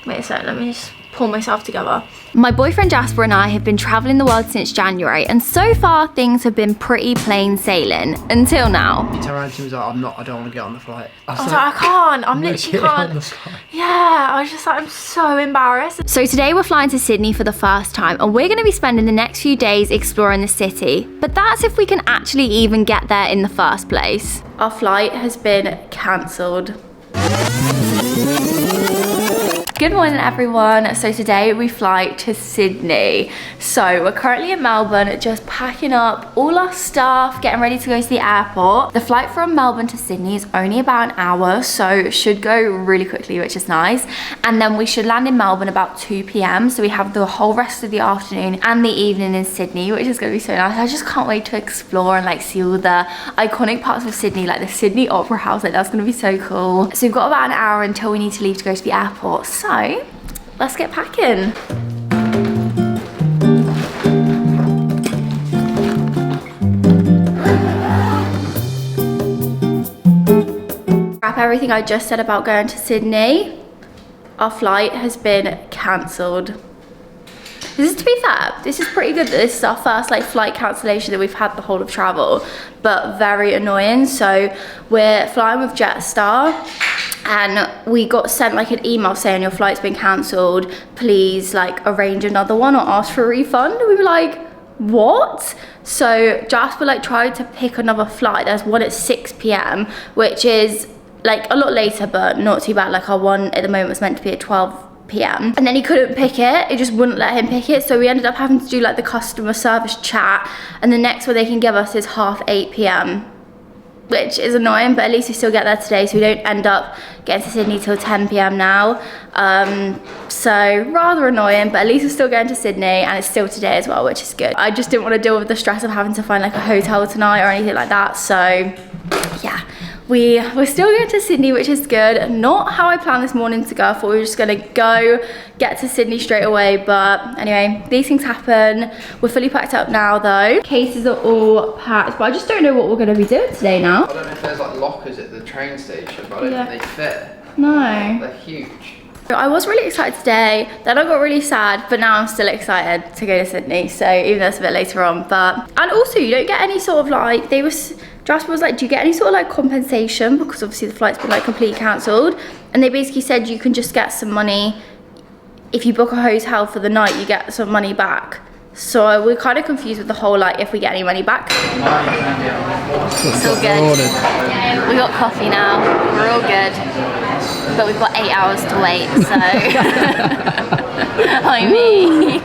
Wait a sec, let me just pull myself together. My boyfriend Jasper and I have been traveling the world since January, and so far things have been pretty plain sailing until now. He turned around to me and was like, I don't want to get on the flight. I was like, I can't, I'm literally can't. Yeah, I was just like, I'm so embarrassed. So today we're flying to Sydney for the first time, and we're going to be spending the next few days exploring the city. But that's if we can actually even get there in the first place. Our flight has been cancelled. Good morning everyone. So today we fly to Sydney. So we're currently in Melbourne, just packing up all our stuff, getting ready to go to the airport. The flight from Melbourne to Sydney is only about an hour, so it should go really quickly, which is nice. And then we should land in Melbourne about 2 p.m. So we have the whole rest of the afternoon and the evening in Sydney, which is gonna be so nice. I just can't wait to explore and like see all the iconic parts of Sydney, like the Sydney Opera House. Like that's gonna be so cool. So we've got about an hour until we need to leave to go to the airport. So let's get packing. Wrap everything I just said about going to Sydney. Our flight has been cancelled. This is, to be fair, this is pretty good that this is our first like flight cancellation that we've had the whole of travel, but very annoying. So we're flying with Jetstar, and we got sent like an email saying your flight's been cancelled, please like arrange another one or ask for a refund. We were like, what? So Jasper like tried to pick another flight. There's one at 6 p.m, which is like a lot later, but not too bad. Like our one at the moment was meant to be at 12 p.m. and then he couldn't pick it. It just wouldn't let him pick it. So we ended up having to do like the customer service chat, and the next one they can give us is 8:30 p.m, which is annoying, but at least we still get there today, so we don't end up getting to Sydney till 10 p.m. now. So rather annoying, but at least we're still going to Sydney, and it's still today as well, which is good. I just didn't want to deal with the stress of having to find like a hotel tonight or anything like that. So yeah, we're still going to Sydney, which is good. Not how I planned this morning to go. I thought we were just gonna go get to Sydney straight away, but anyway, these things happen. We're fully packed up now though. Cases are all packed, but I just don't know what we're gonna be doing today now. I don't know if there's like lockers at the train station, but I don't think they fit. No. They're huge. I was really excited today, then I got really sad, but now I'm still excited to go to Sydney, so even though it's a bit later on. But, and also you don't get any sort of like, Jasper was like, do you get any sort of like compensation? Because obviously the flight's been like completely cancelled. And they basically said you can just get some money. If you book a hotel for the night, you get some money back. So we're kind of confused with the whole like, if we get any money back. Still good. We got coffee now, we're all good. But we've got 8 hours to wait, so. I mean,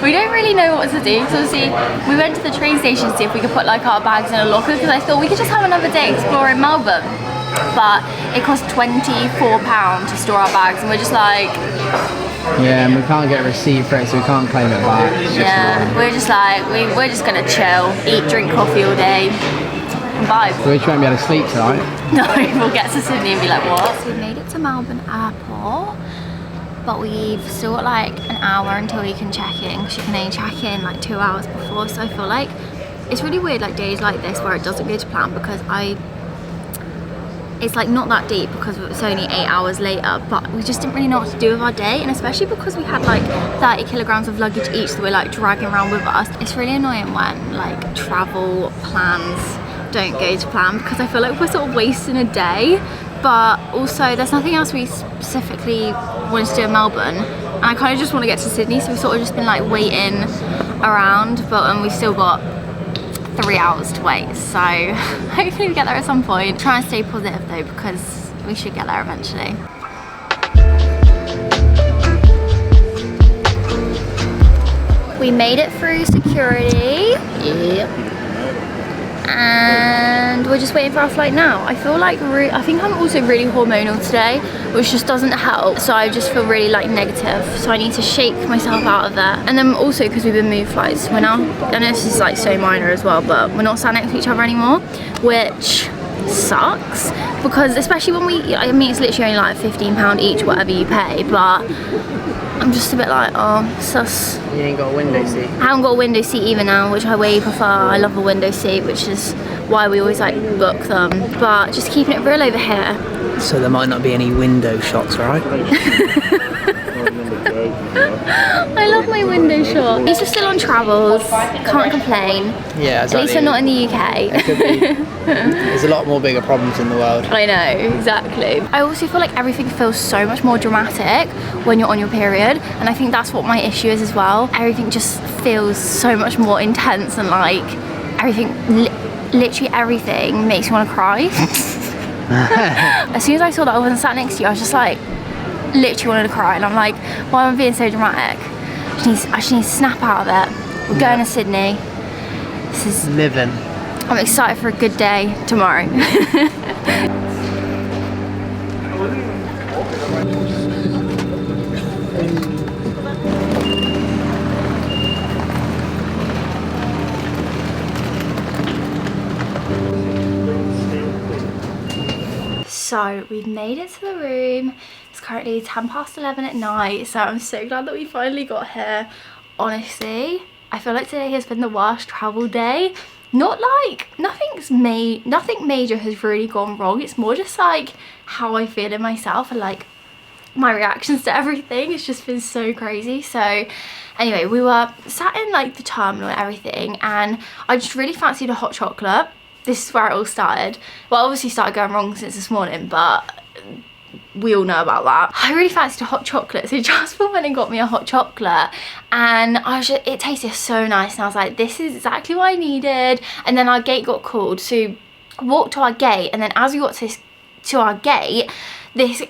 we don't really know what to do. So obviously, we went to the train station to see if we could put like our bags in a locker, because I thought we could just have another day exploring Melbourne. But it cost £24 to store our bags, and we're just like, yeah, and we can't get a receipt for it, so we can't claim it back. Yeah, we're just like, we're just gonna chill, eat, drink coffee all day, and vibe. We won't be able to sleep tonight. No, we'll get to Sydney and be like, what? So we made it to Melbourne Airport, but we've still got like an hour until we can check in, because you can only check in like 2 hours before. So I feel like it's really weird like days like this where it doesn't go to plan, because it's like not that deep because it's only 8 hours later, but we just didn't really know what to do with our day. And especially because we had like 30 kilograms of luggage each that we're like dragging around with us. It's really annoying when like travel plans don't go to plan, because I feel like we're sort of wasting a day. But also there's nothing else we specifically wanted to do in Melbourne, and I kind of just want to get to Sydney, so we've sort of just been like waiting around, but we've still got 3 hours to wait, so hopefully we get there at some point. Try and stay positive though, because we should get there eventually. We made it through security. Yep. And we're just waiting for our flight now. I feel like I think I'm also really hormonal today, which just doesn't help. So I just feel really like negative. So I need to shake myself out of that. And then also because we've been moved flights, we're now, I know this is like so minor as well, but we're not sat next to each other anymore, which sucks, because especially when I mean it's literally only like £15 each whatever you pay, but I'm just a bit like, oh, sus. You ain't got a window seat. I haven't got a window seat either now, which I way prefer. I love a window seat, which is why we always like book them. But just keeping it real over here, So there might not be any window shots, right? I love my window shot. At least we're still on travels, can't complain. Yeah, exactly. At least we're not in the UK. There's a lot more bigger problems in the world. I know, exactly. I also feel like everything feels so much more dramatic when you're on your period, and I think that's what my issue is as well. Everything just feels so much more intense, and like everything, literally everything makes me want to cry. As soon as I saw that I wasn't sat next to you, I was just like, literally wanted to cry, and I'm like, why am I being so dramatic? I just need to snap out of it. We're going to Sydney. This is living. I'm excited for a good day tomorrow. So we've made it to the room. It's currently 11:10 at night, so I'm so glad that we finally got here. Honestly, I feel like today has been the worst travel day. Not like nothing major has really gone wrong. It's more just like how I feel in myself and like my reactions to everything. It's just been so crazy. So anyway, we were sat in like the terminal and everything, and I just really fancied a hot chocolate. This is where it all started. Well, obviously started going wrong since this morning, but we all know about that. I really fancied a hot chocolate, so Jasper went and got me a hot chocolate, and it tasted so nice, and I was like, this is exactly what I needed. And then our gate got called, so walked to our gate, and then as we got to our gate, this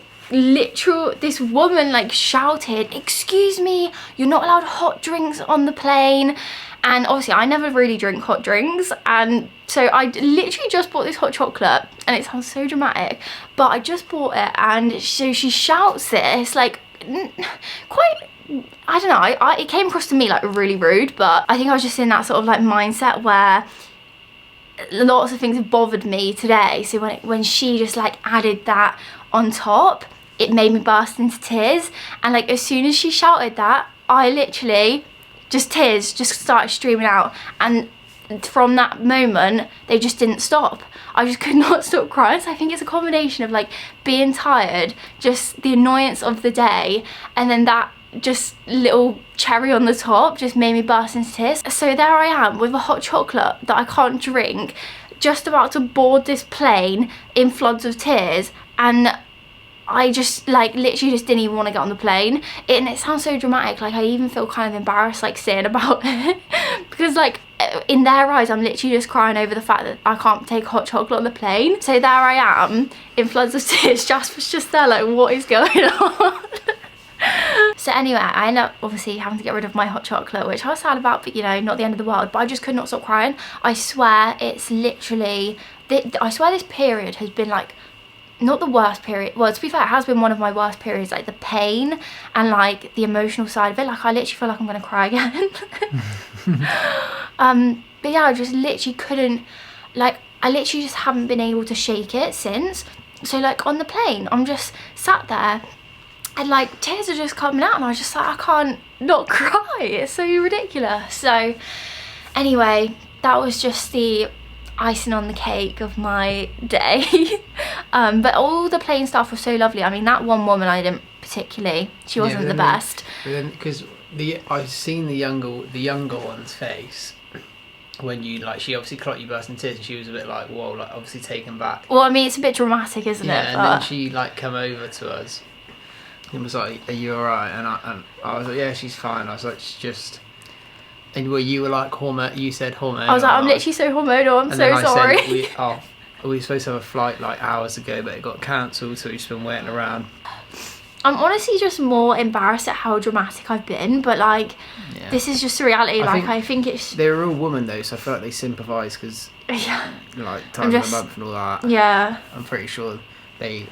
woman like shouted, "Excuse me, you're not allowed hot drinks on the plane." And obviously I never really drink hot drinks, and so I literally just bought this hot chocolate, and it sounds so dramatic, but I just bought it, and so she shouts this like quite, I don't know, it came across to me like really rude, but I think I was just in that sort of like mindset where lots of things have bothered me today, so when she just like added that on top, it made me burst into tears. And like as soon as she shouted that, I literally tears just started streaming out, and from that moment they just didn't stop. I just could not stop crying. So I think it's a combination of like being tired, just the annoyance of the day, and then that just little cherry on the top just made me burst into tears. So there I am with a hot chocolate that I can't drink, just about to board this plane in floods of tears, and I just like literally just didn't even want to get on the plane. And it sounds so dramatic, like I even feel kind of embarrassed like saying about it because like in their eyes I'm literally just crying over the fact that I can't take hot chocolate on the plane. So there I am in floods of tears. Jasper's just there like, what is going on? So anyway, I ended up obviously having to get rid of my hot chocolate, which I was sad about, but you know, not the end of the world. But I just could not stop crying. I swear it's literally, I swear this period has been like, not the worst period, well to be fair it has been one of my worst periods, like the pain and like the emotional side of it, like I literally feel like I'm gonna cry again. But yeah, I just literally couldn't, like I literally just haven't been able to shake it since. So like on the plane I'm just sat there and like tears are just coming out, and I was just like, I can't not cry, it's so ridiculous. So anyway, that was just the icing on the cake of my day. But all the plane staff was so lovely. I mean, that one woman I didn't particularly, she wasn't the best. Because I've seen the younger one's face when you like, she obviously clocked you burst in tears, and she was a bit like, whoa, like obviously taken back. Well, I mean, it's a bit dramatic, isn't it? And then she like come over to us and was like, are you alright? And I was like, yeah, she's fine. I was like, she's just. And you were like, you said hormonal. I was like, I'm literally so hormonal, I'm so sorry. We were supposed to have a flight like hours ago, but it got cancelled, so we've just been waiting around. I'm honestly just more embarrassed at how dramatic I've been, but like, this is just the reality. I think it's... They're a real woman though, so I feel like they sympathise because, like, time of the month and all that. Yeah. I'm pretty sure they...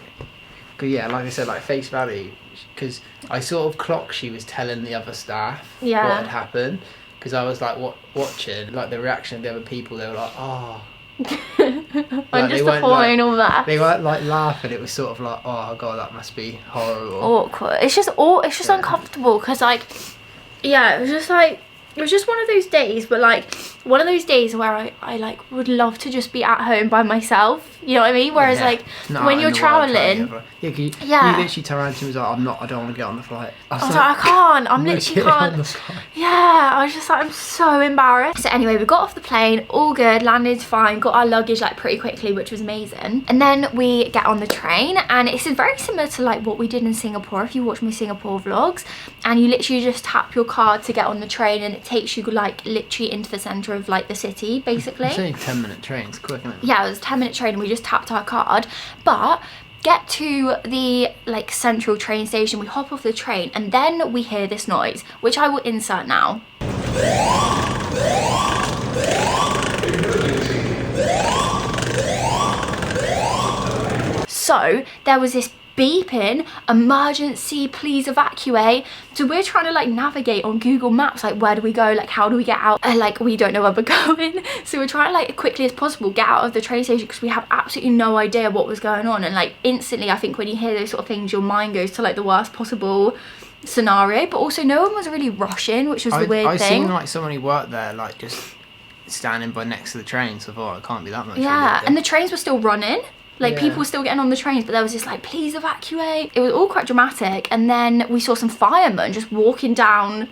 Cause yeah, like I said, like face value, because I sort of clocked she was telling the other staff what had happened. Because I was like watching like the reaction of the other people, they were like, oh. I'm just applying all that. They weren't like laughing, it was sort of like, oh god, that must be horrible. Awkward. It's just uncomfortable, because like, yeah, it was just like, it was just one of those days, but like one of those days where I like would love to just be at home by myself, you know what I mean? Whereas like when you're traveling, you literally turned around to me and was like, I don't want to get on the flight. I was like, I can't, I'm literally can't. Yeah, I was just like, I'm so embarrassed. So anyway, we got off the plane, all good, landed fine, got our luggage like pretty quickly, which was amazing. And then we get on the train, and it's very similar to like what we did in Singapore, if you watch my Singapore vlogs, and you literally just tap your card to get on the train, and it takes you like literally into the centre of like the city, basically. It's only 10-minute trains, quick, isn't it? Yeah, it was a 10-minute train, and we just tapped our card. But get to the like central train station, we hop off the train, and then we hear this noise, which I will insert now. So there was this beeping, emergency, please evacuate. So we're trying to like navigate on Google Maps, like where do we go, like how do we get out, like we don't know where we're going. So we're trying to like as quickly as possible get out of the train station, because we have absolutely no idea what was going on. And like instantly, I think when you hear those sort of things, your mind goes to like the worst possible scenario. But also no one was really rushing, which was the weird thing. I seen like someone who worked there like just standing by next to the train, so I thought it can't be that much. Yeah, and the trains were still running. Like people were still getting on the trains, but there was this like, please evacuate. It was all quite dramatic. And then we saw some firemen just walking down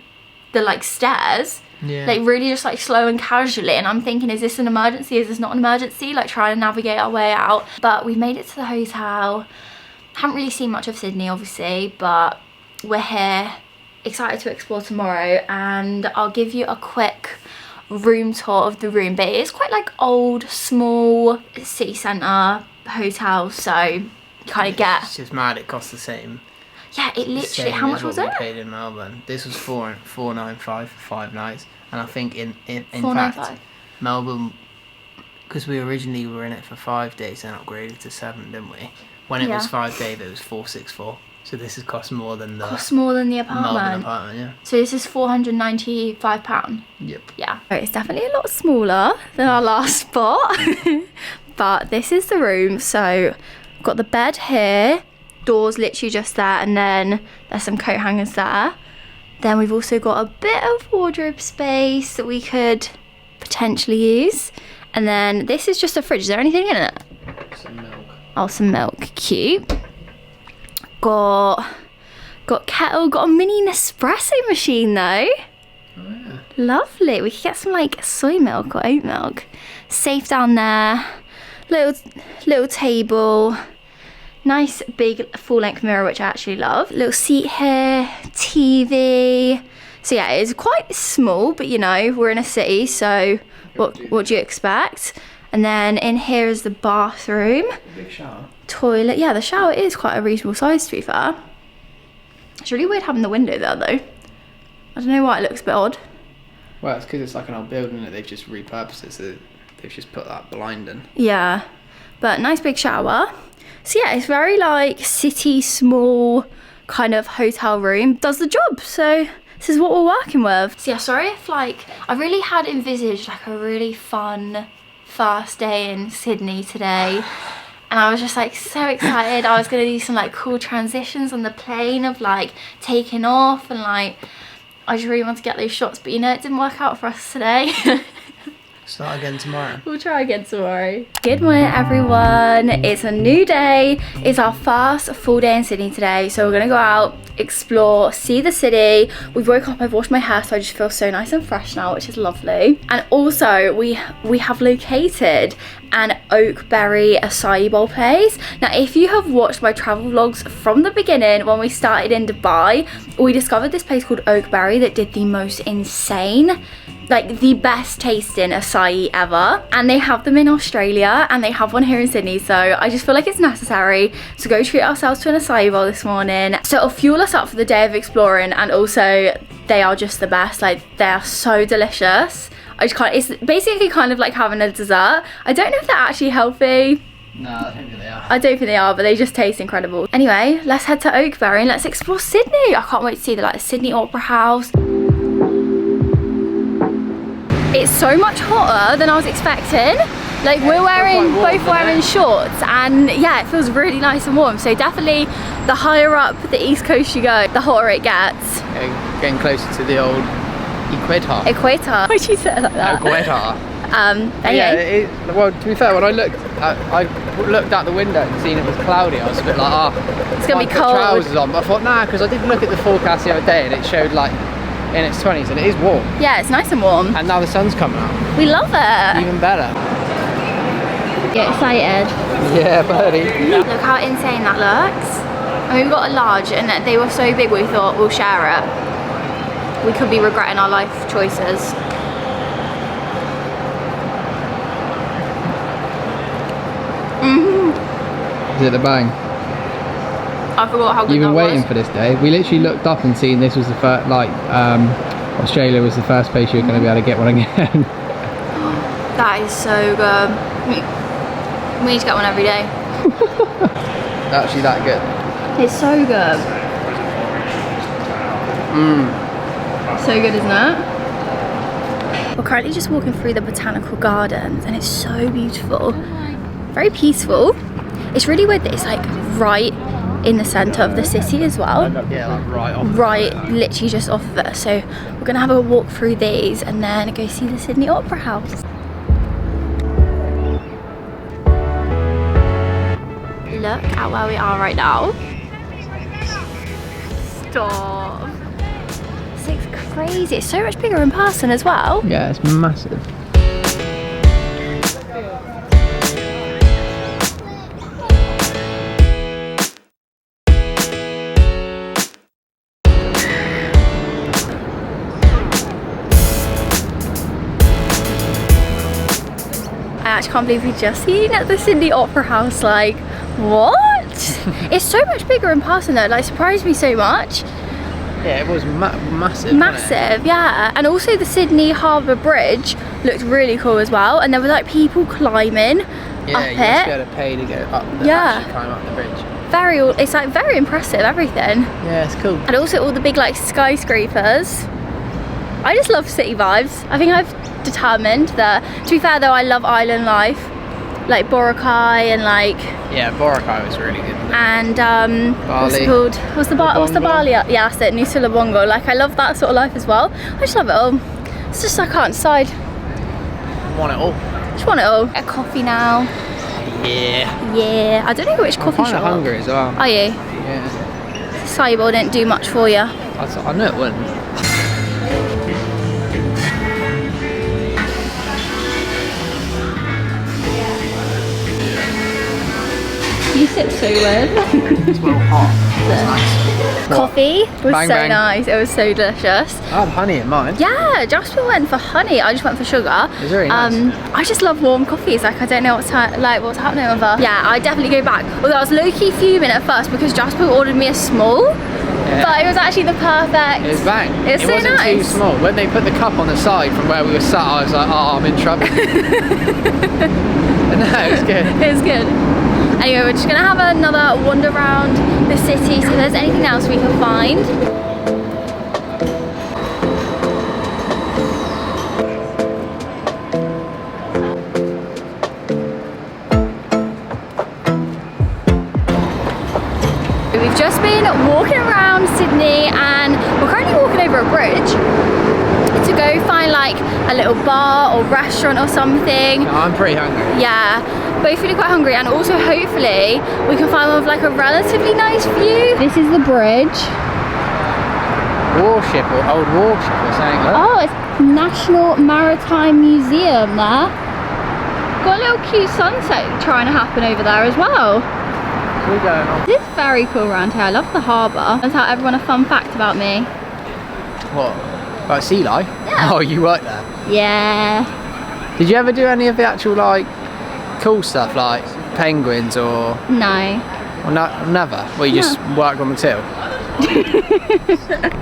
the like stairs, like really just like slow and casually. And I'm thinking, is this an emergency? Is this not an emergency? Like trying to navigate our way out. But we've made it to the hotel. Haven't really seen much of Sydney, obviously, but we're here, excited to explore tomorrow. And I'll give you a quick room tour of the room. But it is quite like old, small city centre hotel, so you kind of get. It's just mad. It costs the same. Yeah, it literally. How much was it? We paid in Melbourne. This was $495 for 5 nights, and I think in fact Melbourne, because we originally were in it for 5 days and upgraded to 7, didn't we? When it was 5 days, it was $464. So this has cost more than the apartment. Melbourne apartment, yeah. So this is £495. Yep. Yeah. It's definitely a lot smaller than our last spot. But this is the room. So we've got the bed here, doors literally just there, and then there's some coat hangers there. Then we've also got a bit of wardrobe space that we could potentially use. And then this is just a fridge. Is there anything in it? Some milk. Oh, some milk. Cute. Got kettle. Got a mini Nespresso machine though. Oh yeah. Lovely. We could get some like soy milk or oat milk. Safe down there. Little table. Nice big full-length mirror, which I actually love. Little seat here. TV. So yeah, it's quite small, but you know, we're in a city, so what do you expect? And then in here is the bathroom. Big shower. Toilet. Yeah, the shower is quite a reasonable size, to be fair. It's really weird having the window there though. I don't know why it looks a bit odd. Well, it's because it's like an old building that they've just repurposed it, so they've just put that blind in. Yeah, but nice big shower. So yeah, it's very like city, small kind of hotel room. Does the job, so this is what we're working with. So yeah, sorry if like, I really had envisaged like a really fun first day in Sydney today. And I was just like so excited. I was gonna do some like cool transitions on the plane of like taking off, and like I just really want to get those shots, but you know, it didn't work out for us today. Start again tomorrow. We'll try again tomorrow. Good morning everyone. It's a new day. It's our first full day in Sydney today. So we're gonna go out, explore, see the city. We've woke up, I've washed my hair, so I just feel so nice and fresh now, which is lovely. And also we have located an Oakberry acai bowl place. Now if you have watched my travel vlogs from the beginning, when we started in Dubai, we discovered this place called Oakberry that did the most insane, like the best tasting acai ever. And they have them in Australia and they have one here in Sydney, so I just feel like it's necessary to go treat ourselves to an acai bowl this morning. So it'll fuel us up for the day of exploring, and also they are just the best. Like they are so delicious. I just can't, it's basically kind of like having a dessert. I don't know if they're actually healthy. No, I don't think they are. I don't think they are, but they just taste incredible. Anyway, let's head to Oakberry and let's explore Sydney. I can't wait to see the like Sydney Opera House. It's so much hotter than I was expecting. Like we're both wearing shorts, and yeah, it feels really nice and warm. So definitely the higher up the east coast you go, the hotter it gets. Getting closer to the old Equator. Equator. Why'd you say it like that? Equator. Anyway. Yeah, well, to be fair, when I looked out the window and seen it was cloudy, I was a bit like, it's gonna be cold. Trousers on, but I thought, nah, because I did look at the forecast the other day and it showed like in its 20s, and it is warm. Yeah, it's nice and warm. And now the sun's coming out. We love it. Even better. Get excited. Yeah, buddy. Look how insane that looks. I mean, we got a large, and they were so big we thought we'll share it. We could be regretting our life choices. Is it the bang? I forgot how good You've been that waiting was. for this day. We literally looked up and seen this was the first, like, Australia was the first place you were going to be able to get one again. That is so good. We need to get one every day. Actually that good. It's so good. So good, isn't it? We're currently just walking through the botanical gardens and it's so beautiful. Very peaceful. It's really weird that it's like right in the centre of the city as well. Yeah, like right off. Right, literally just off of it. So we're gonna have a walk through these and then go see the Sydney Opera House. Look at where we are right now. Stop. It's crazy. It's so much bigger in person as well. Yeah, it's massive. I actually can't believe we just seen at the Sydney Opera House. Like, what? It's so much bigger in person though. Like, surprised me so much. Yeah, it was massive. Massive, yeah. And also the Sydney Harbour Bridge looked really cool as well. And there were like people climbing up you just gotta pay to go up. Actually climb up the bridge. It's like very impressive, everything. Yeah, it's cool. And also all the big like skyscrapers. I just love city vibes. I think I've determined that, to be fair though, I love island life. Like Boracay and like... Yeah, Boracay was really good. And Bali. what's it called? What's the Bali? Yeah, that's it, Nusa Lembongo. Like, I love that sort of life as well. I just love it all. It's just I can't decide. Want it all. Just want it all. Get a coffee now. Yeah. Yeah. I don't know which coffee shop. I'm hungry as well. Are you? Yeah. Cyborg didn't do much for you. I knew it wouldn't. You sit so weird. It's well hot. It's nice. Coffee was Bang, so bang. nice. It was so delicious. I had honey in mine. Yeah, Jasper went for honey. I just went for sugar. It's very nice. I just love warm coffees. Like, I don't know what's happening with her. Yeah, I definitely go back. Although I was low-key fuming at first because Jasper ordered me a small. Yeah. But it was actually the perfect. It was bang. It's so wasn't nice. too small. When they put the cup on the side from where we were sat, I was like, oh, I'm in trouble. But no, it was good. It was good. Anyway, we're just gonna have another wander around the city, see if there's anything else we can find. We've just been walking around Sydney and we're currently walking over a bridge to go find like a little bar or restaurant or something. No, I'm pretty hungry. Yeah, both feeling quite hungry, and also hopefully we can find one with like a relatively nice view. This is the bridge. Warship or old warship or something like that. Oh, it's National Maritime Museum there. Got a little cute sunset trying to happen over there as well. We're going on. This is very cool around here. I love the harbour. Let's tell everyone a fun fact about me. What? About sea life? Yeah. Oh, you work there? Yeah. Did you ever do any of the actual like cool stuff like penguins or? No. Or never? Well, you just worked on the till?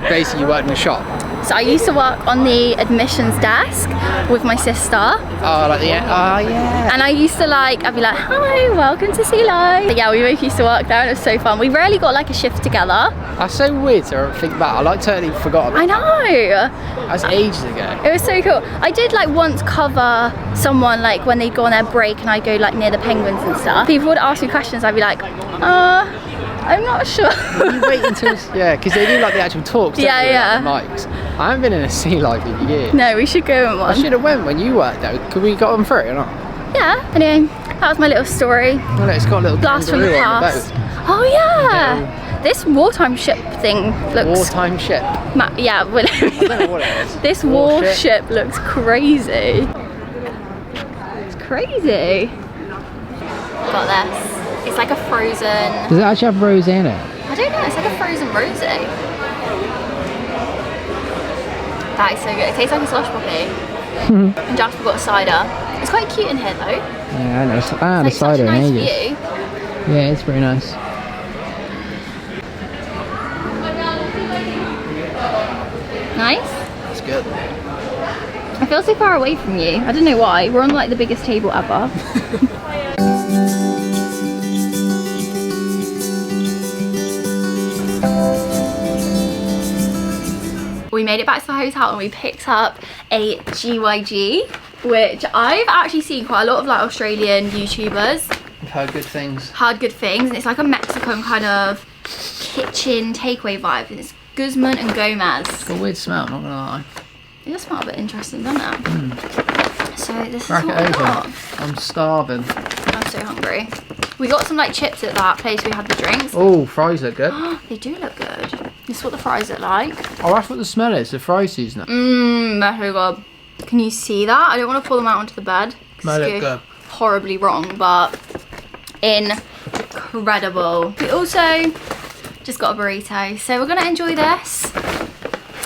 Basically, you worked in a shop? So I used to work on the admissions desk with my sister. Oh, like the, oh yeah. And I used to like, I'd be like, hi, welcome to Sea Life. But yeah, we both used to work there and it was so fun. We rarely got like a shift together. That's so weird to think about. I like totally forgot about I know. That's ages ago. It was so cool. I did like once cover someone like when they'd go on their break and I'd go like near the penguins and stuff. People would ask me questions, I'd be like, I'm not sure. You wait until, yeah, because they do like the actual talks, don't they, yeah. like the mics. I haven't been in a sea life in years. No, we should go in one. I should have went when you worked though. Could we got them free or not? Yeah, anyway, that was my little story. Well, it's got a little blast from the past. Oh yeah, this wartime ship thing looks. Wartime ship. Yeah, well, I don't know what it is. This warship looks crazy. It's crazy. Got this. It's like a frozen. Does it actually have rose in it? I don't know. It's like a frozen rosé. That is so good. It tastes like a slush puppy. And Jasper got a cider. It's quite cute in here though. Yeah, I know. I had it's a cider such a nice in view. ages. Yeah, it's pretty nice. Nice. It's good. I feel so far away from you. I don't know why. We're on like the biggest table ever. We made it back to the hotel and we picked up a GYG, which I've actually seen quite a lot of like Australian YouTubers. I've heard good things. Heard good things, and it's like a Mexican kind of kitchen takeaway vibe, and it's Guzman and Gomez. It's got a weird smell, not gonna lie. It does smell a bit interesting, doesn't it? So this is what we Crack it got. open. I'm starving. I'm so hungry. We got some like chips at that place we had the drinks. Oh, fries look good. They do look good. This is what the fries look like. Oh, that's what the smell is, the fry seasoning. That's really good. Can you see that? I don't want to pull them out onto the bed. They look good. Horribly wrong, but incredible. We also just got a burrito, so we're gonna enjoy this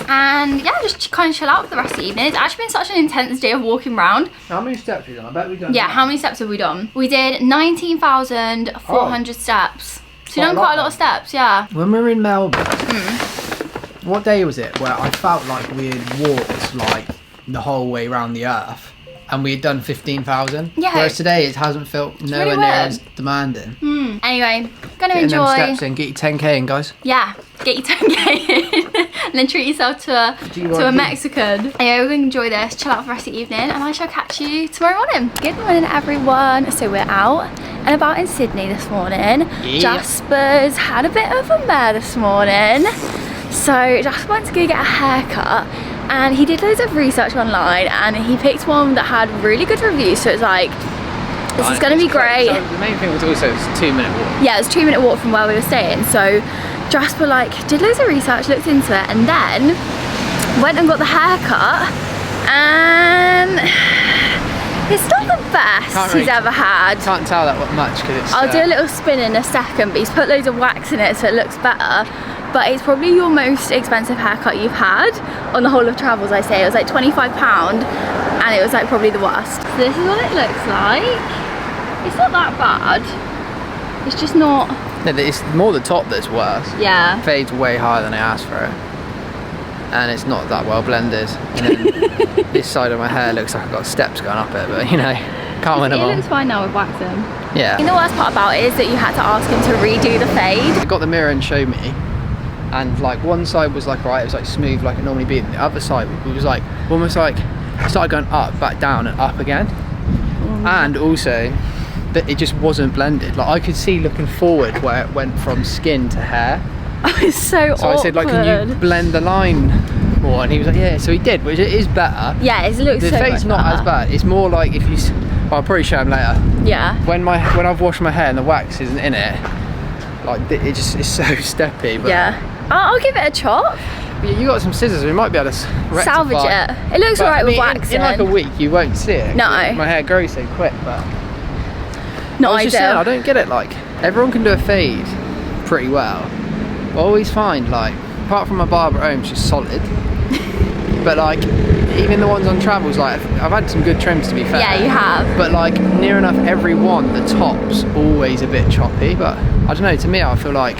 and yeah, just kind of chill out for the rest of the evening. It's actually been such an intense day of walking around. How many steps have we done? I bet we've done. Yeah, how many steps have we done? We did 19,400 steps. So we've done quite a lot of steps, yeah. When we were in Melbourne, what day was it where I felt like we had walked like the whole way around the earth and we had done 15,000? Yeah. Whereas today it hasn't felt nowhere really near weird. as demanding. Anyway, gonna Getting enjoy. them steps in, get your 10k in, guys. Yeah, get your 10k in and then treat yourself to a Mexican. Anyway, we're gonna enjoy this, chill out for the rest of the evening, and I shall catch you tomorrow morning. Good morning, everyone. So we're out and about in Sydney this morning. Yeah. Jasper's had a bit of a mare this morning. So Jasper went to go get a haircut and he did loads of research online and he picked one that had really good reviews. So it's like, this is going to be great. So the main thing was also it's a 2-minute walk. Yeah, it's a 2-minute walk from where we were staying. So Jasper like did loads of research, looked into it, and then went and got the haircut, and it's not the best he's ever had. Can't tell that much because it's. I'll do a little spin in a second, but he's put loads of wax in it so it looks better. But it's probably your most expensive haircut you've had on the whole of travels, I say. It was like £25 and it was like probably the worst. So this is what it looks like. It's not that bad. It's just not. No, it's more the top that's worse. Yeah. Fade's way higher than I asked for it. And it's not that well blended. And then this side of my hair looks like I've got steps going up it, but you know, can't win them all. It looks fine now with waxing. Yeah. And the worst part about it is that you had to ask him to redo the fade. I got the mirror and showed me, and like one side was like right, it was like smooth like it normally be, and the other side it was like almost like it started going up, back down and up again. And also that it just wasn't blended. Like I could see looking forward where it went from skin to hair. Oh, it's so awkward. I said like, can you blend the line more? And he was like, yeah. So he did, which it is better. Yeah, it looks so much better. The fade's not as bad. It's more like if you. Well, I'll probably show him later. Yeah. When I've washed my hair and the wax isn't in it, like it just is so steppy. But yeah. I'll give it a chop. Yeah, you got some scissors. We might be able to rectify. Salvage it. It looks alright with waxing. In like a week, you won't see it. No. My hair grows so quick, but. Not I was just saying, I don't get it. Like everyone can do a fade pretty well. I always find like, apart from my barber at home, she's solid. But like, even the ones on travels, like I've had some good trims to be fair. Yeah, you have. But like, near enough every one, the top's always a bit choppy. But I don't know. To me, I feel like,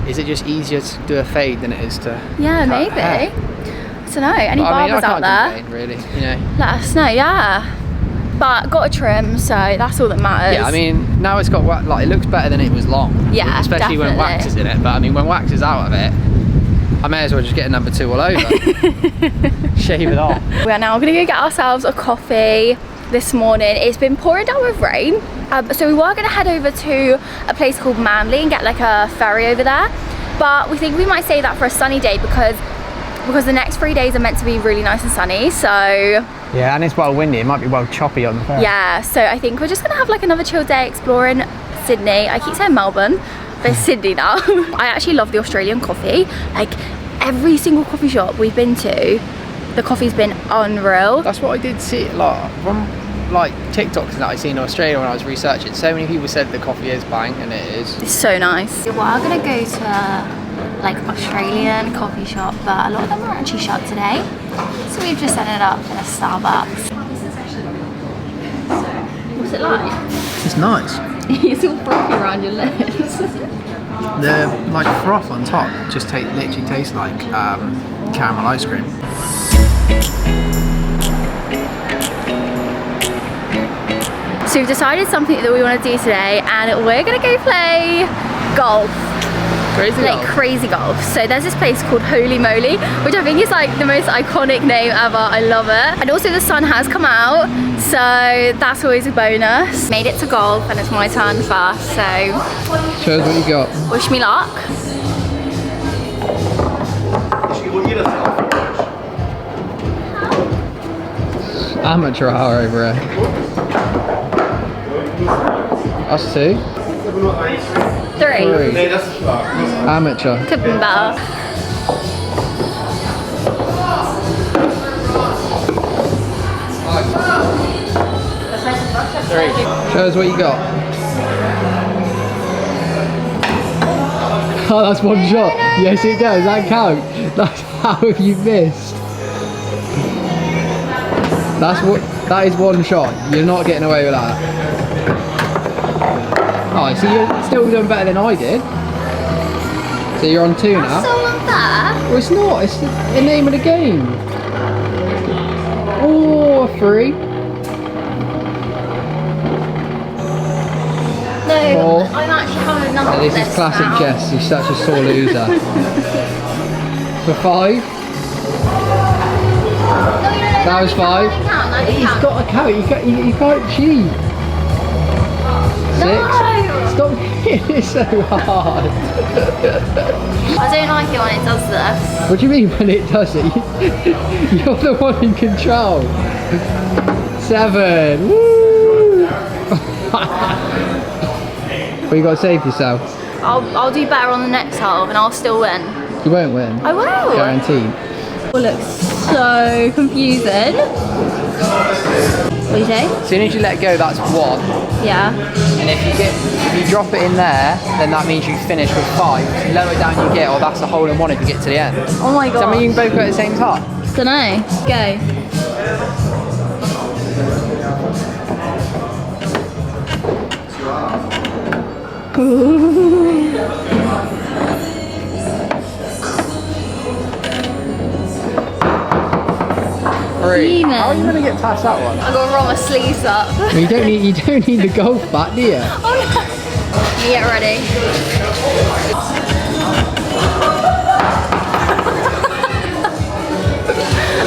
is it just easier to do a fade than it is to? Yeah, cut maybe. hair? I don't know. Any barbers out there? Complain, really, you know. Let us know. Yeah. But got a trim, so that's all that matters. Yeah, I mean, now it's got like it looks better than it was long. Yeah, especially definitely. when wax is in it. But I mean, when wax is out of it, I may as well just get a number 2 all over. Shave it off. We are now going to go get ourselves a coffee this morning. It's been pouring down with rain, so we were going to head over to a place called Manly and get like a ferry over there, but we think we might save that for a sunny day because because the next 3 days are meant to be really nice and sunny, so... Yeah, and it's well windy, it might be well choppy on the ferry. Yeah, so I think we're just gonna have like another chill day exploring Sydney. I keep saying Melbourne, but it's Sydney now. I actually love the Australian coffee. Like, every single coffee shop we've been to, the coffee's been unreal. That's what I did see, like, from like TikToks that I seen in Australia when I was researching. So many people said the coffee is bang, and it is. It's so nice. We're gonna go to like Australian coffee shop, but a lot of them are actually shut today. So we've just ended up in a Starbucks. What's it like? It's nice. It's all frothy around your lips. The like froth on top just literally tastes like caramel ice cream. So we've decided something that we want to do today, and we're gonna go play golf. Crazy golf. So there's this place called Holy Moly, which I think is like the most iconic name ever. I love it. And also the sun has come out, so that's always a bonus. Made it to golf, and it's my turn first, so show us what you got. Wish me luck. Amateur hour over here. Us two. 3. Amateur. Could be better. Show us what you got. Oh, that's one shot. Yes, it does. That counts. That's how you missed. That is one shot. You're not getting away with that. Oh, so you're still doing better than I did. So you're on 2 now. So unfair. Well, it's not. It's the name of the game. Oh, 3. No, 4. I'm actually having enough of This is classic now. Jess. You're such a sore loser. For 5. That was 5. He's got a count. You can't cheat. 6. Stop hitting it so hard. I don't like it when it does this. What do you mean when it does it? You're the one in control. 7. Woo! Well, you got to save yourself. I'll do better on the next half, and I'll still win. You won't win. I will. Guaranteed. It looks so confusing. What do you say? As soon as you let go, that's 1. Yeah. And if you drop it in there, then that means you finish with 5. If you lower it down, you get, or that's a hole in 1 if you get to the end. Oh my god. Does that mean you can both go at the same time? Dunno. Go. Demon. How are you going to get past that one? I gotta roll my sleeves up. Well, you don't need the golf bat, do you? Oh no. Get ready.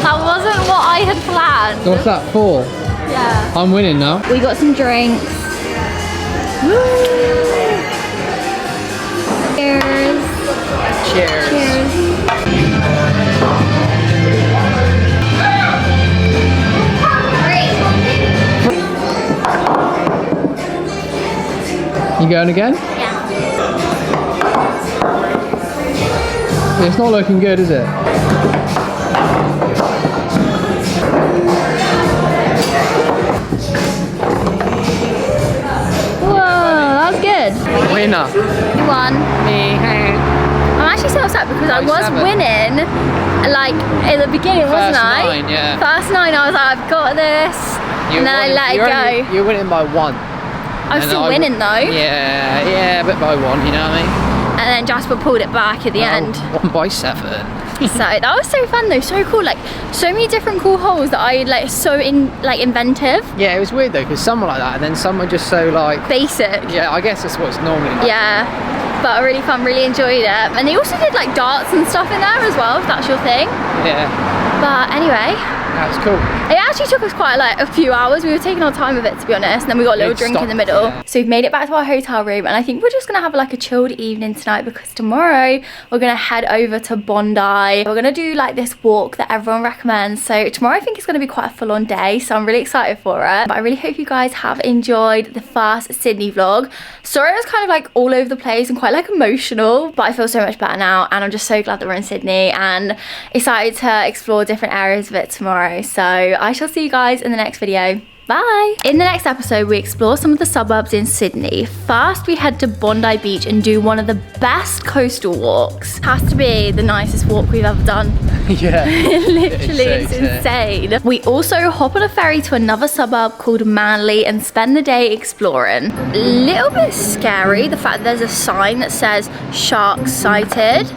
That wasn't what I had planned. What's that, 4? Yeah. I'm winning now. We got some drinks. Woo. Cheers. Cheers. Cheers. You going again? Yeah. It's not looking good, is it? Whoa, that was good. Winner. You won. Me. I'm actually so upset because I was 7. winning, like in the beginning, wasn't First I? 9, yeah. First 9, I was like, I've got this, and then I let it go. You're winning by 1. I'm still winning though. Yeah, but by 1, you know what I mean? And then Jasper pulled it back at the end. 1 by 7. So that was so fun though, so cool. Like so many different cool holes that I like, so inventive. Yeah, it was weird though, because some were like that, and then some were just so like basic. Yeah, I guess that's what it's normally like. Yeah, but really fun, really enjoyed it. And they also did like darts and stuff in there as well, if that's your thing. Yeah. But anyway, That was cool. It actually took us quite like a few hours. We were taking our time with it, to be honest, and then we got a little drink in the middle. Yeah. So we've made it back to our hotel room, and I think we're just gonna have like a chilled evening tonight because tomorrow we're gonna head over to Bondi. We're gonna do like this walk that everyone recommends. So tomorrow I think it's gonna be quite a full-on day, so I'm really excited for it. But I really hope you guys have enjoyed the first Sydney vlog. Sorry it was kind of like all over the place and quite like emotional, but I feel so much better now, and I'm just so glad that we're in Sydney and excited to explore different areas of it tomorrow. So I shall see you guys in the next video. Bye! In the next episode, we explore some of the suburbs in Sydney. First, we head to Bondi Beach and do one of the best coastal walks. Has to be the nicest walk we've ever done. Yeah. Literally, it's insane. We also hop on a ferry to another suburb called Manly and spend the day exploring. A little bit scary, the fact that there's a sign that says sharks sighted.